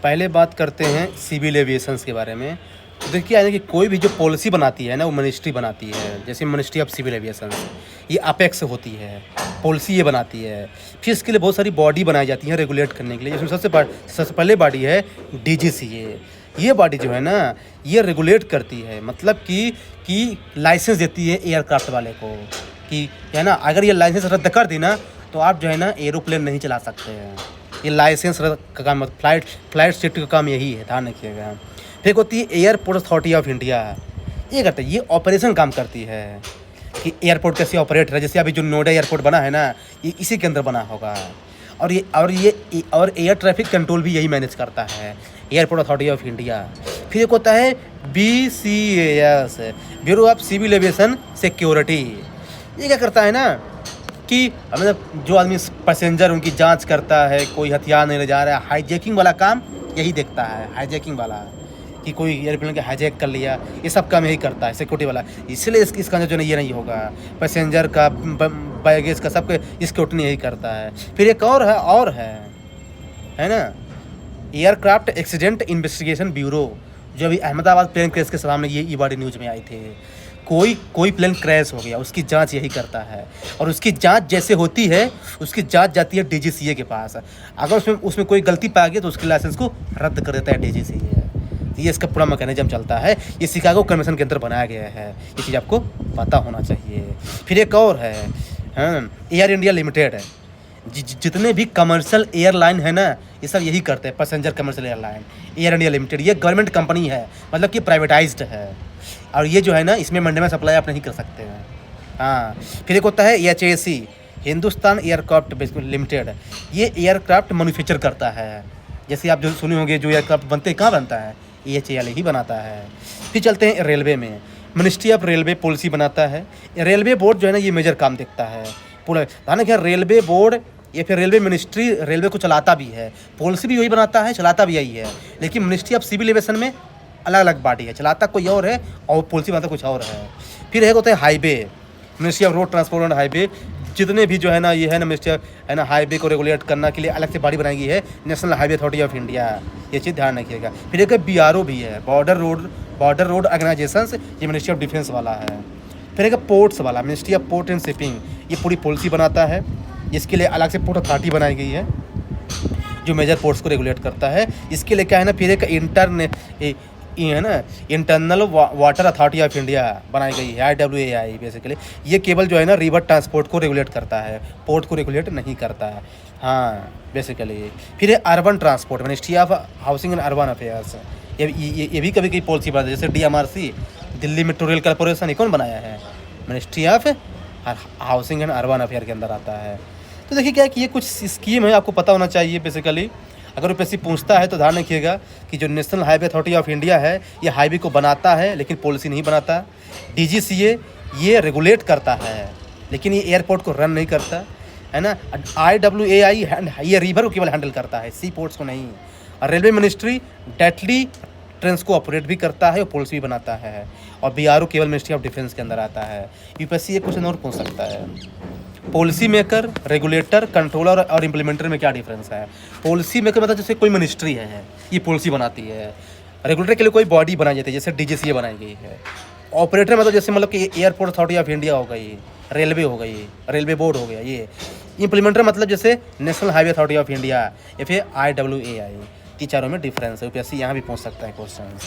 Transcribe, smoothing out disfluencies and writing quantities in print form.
पहले बात करते हैं सिविल एविएशंस के बारे में। तो देखिए यानी कि कोई भी जो पॉलिसी बनाती है ना, वो मिनिस्ट्री बनाती है। जैसे मिनिस्ट्री ऑफ सिविल एविएशन, ये अपेक्स होती है, पॉलिसी ये बनाती है। फिर इसके लिए बहुत सारी बॉडी बनाई जाती है रेगुलेट करने के लिए, जिसमें सबसे पहले बॉडी है डीजीसीए। ये बॉडी जो है ना, ये रेगुलेट करती है, मतलब कि लाइसेंस देती है एयरक्राफ्ट वाले को कि है ना, अगर ये लाइसेंस रद्द कर दी ना तो आप जो है ना एरोप्लेन नहीं चला सकते हैं। ये लाइसेंस का काम, फ्लाइट सेफ्टी का काम यही है, ध्यान रखिएगा। फिर होती है एयरपोर्ट अथॉरिटी ऑफ इंडिया। ये करते हैं, ये ऑपरेशन काम करती है कि एयरपोर्ट कैसे ऑपरेट है। जैसे अभी जो नोएडा एयरपोर्ट बना है ना, ये इसी के अंदर बना होगा। और एयर ट्रैफिक कंट्रोल भी यही मैनेज करता है, एयरपोर्ट अथॉरिटी ऑफ इंडिया। फिर एक होता है BCAS, bureau of civil aviation security. ये क्या करता है ना कि मतलब जो आदमी पैसेंजर उनकी जांच करता है, कोई हथियार नहीं ले जा रहा है, हाईजैकिंग वाला काम यही देखता है, हाईजैकिंग वाला कि कोई एयरप्लेन के हाईजैक कर लिया, ये सब काम यही करता है सिक्योरिटी वाला। इसलिए इसका जो ये नहीं होगा, पैसेंजर का बैगेज का सब स्क्रूटनी यही करता है। फिर एक और है ना, एयरक्राफ्ट एक्सीडेंट इन्वेस्टिगेशन ब्यूरो, जो अभी अहमदाबाद प्लेन क्रैश के सामने ये बड़ी न्यूज़ में आई थी। कोई प्लेन क्रैश हो गया, उसकी जांच यही करता है, और उसकी जांच जैसे होती है, उसकी जांच जाती है DGCA के पास। अगर उसमें कोई गलती पाई गई तो उसके लाइसेंस को रद्द कर देता है DGCA। ये इसका पूरा मैकेनिज्म चलता है। ये शिकागो कन्वेंशन के अंदर बनाया गया है, ये चीज़ आपको पता होना चाहिए। फिर एक और है एयर इंडिया लिमिटेड है। जितने भी कमर्शियल एयरलाइन है ना, ये सब यही करते हैं, passenger commercial airline. Air India limited ये गवर्नमेंट कंपनी है, मतलब कि प्राइवेटाइज्ड है, और ये जो है ना, इसमें मंडे में सप्लाई आप नहीं कर सकते हैं। हाँ, फिर एक होता है HAC, हिंदुस्तान एयरक्राफ्ट लिमिटेड। ये एयरक्राफ्ट मैन्युफैक्चर करता है। जैसे आप जो सुने होंगे, जो एयरक्राफ्ट बनते हैं, कहाँ बनता है, HAL ही बनाता है। फिर चलते हैं रेलवे में, मिनिस्ट्री ऑफ रेलवे पॉलिसी बनाता है। रेलवे बोर्ड जो है ना, ये मेजर काम देखता है पूरा। ध्यान रखिए, रेलवे बोर्ड या फिर रेलवे मिनिस्ट्री रेलवे को चलाता भी है, पॉलिसी भी वही बनाता है, चलाता भी यही है। लेकिन मिनिस्ट्री ऑफ सिविल एविएशन में अलग अलग बॉडी है, चलाता कोई और है और पॉलिसी बनाता कुछ और है। फिर एक होता है highway, ministry of road transport and highway. जितने भी जो है ना, ये है ना, मिनिस्ट्री है ना, हाईवे को रेगुलेट करने के लिए अलग से बॉडी बनाई गई है, national highway authority of India. ये चीज़ ध्यान रखिएगा। फिर एक BRO भी है, बॉर्डर रोड ऑर्गेनाइजेशंस, ये मिनिस्ट्री ऑफ डिफेंस वाला है। फिर एक पोर्ट्स वाला, ministry of port and shipping, ये पूरी पॉलिसी बनाता है। इसके लिए अलग से पोर्ट अथॉरिटी बनाई गई है, जो मेजर पोर्ट्स को रेगुलेट करता है। इसके लिए क्या है ना, फिर एक internal water authority of India बनाई गई है, IWAI। बेसिकली ये केवल जो है ना, रिवर ट्रांसपोर्ट को रेगुलेट करता है, पोर्ट को रेगुलेट नहीं करता है। हाँ, बेसिकली। फिर है urban transport, ministry of housing and urban affairs. ये भी कभी पॉलिसी बनाती है। जैसे DMRC, Delhi metro rail corporation, ये कौन बनाया है, ministry of housing and urban affair के अंदर आता है। तो देखिए क्या है कि ये कुछ स्कीम है, आपको पता होना चाहिए। बेसिकली अगर UPSC पूछता है तो ध्यान रखिएगा कि जो national highway authority of India है, ये हाईवे को बनाता है लेकिन पॉलिसी नहीं बनाता। DGCA ये रेगुलेट करता है, लेकिन ये एयरपोर्ट को रन नहीं करता, है ना। IWAI ये रिवर को केवल हैंडल करता है, सी पोर्ट्स को नहीं। और रेलवे मिनिस्ट्री डायरेक्टली ट्रेन को ऑपरेट भी करता है और पॉलिसी भी बनाता है। और BRO केवल मिनिस्ट्री ऑफ डिफेंस के अंदर आता है। UPSC ये क्वेश्चन और पूछ सकता है, पॉलिसी मेकर, रेगुलेटर, कंट्रोलर और इम्प्लीमेंटर में क्या डिफरेंस है। पॉलिसी मेकर मतलब जैसे कोई मिनिस्ट्री है, ये पॉलिसी बनाती है। रेगुलेटर के लिए कोई बॉडी बनाई जाती है, जैसे DGCA बनाई गई है। ऑपरेटर मतलब जैसे मतलब कि एयरपोर्ट अथॉरिटी ऑफ इंडिया हो गई, रेलवे हो गई, रेलवे बोर्ड हो गया। ये इम्प्लीमेंटर मतलब जैसे national highway authority of India या फिर IWAI। तीन चारों में डिफरेंस है। UPSC यहाँ भी पूछ सकता है क्वेश्चन।